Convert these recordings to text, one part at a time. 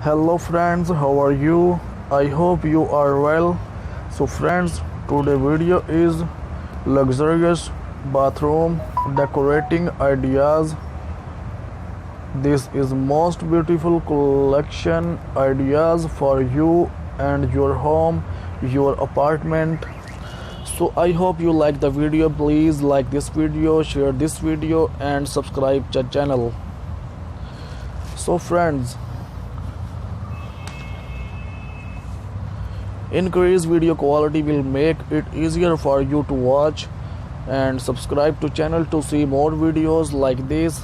Hello friends, how are you? I hope you are well. So friends, today video is luxurious bathroom decorating ideas. This is most beautiful collection ideas for you and your home, your apartment. So I hope you like the video. Please like this video, share this video and subscribe to the channel. So friends, increased video quality will make it easier for you to watch, and subscribe to channel to see more videos like this.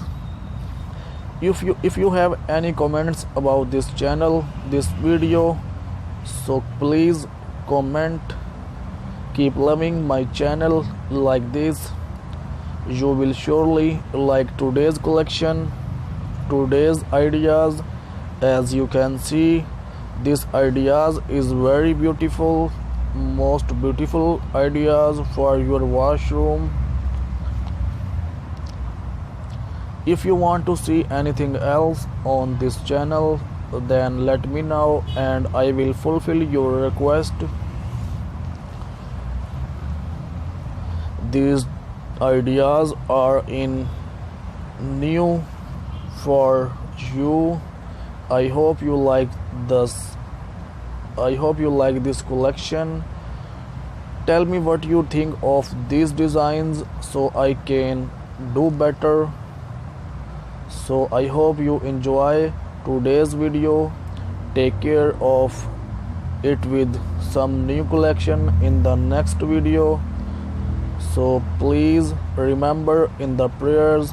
If you have any comments about this channel, this video, so please comment. Keep loving my channel like this. You will surely like today's collection, today's ideas. As you can see, this ideas is very beautiful, most beautiful ideas for your washroom. If you want to see anything else on this channel, then let me know and I will fulfill your request. These ideas are in new for you. I hope you like this collection. Tell me what you think of these designs so I can do better. So I hope you enjoy today's video. Take care of it with some new collection in the next video. So please remember in the prayers,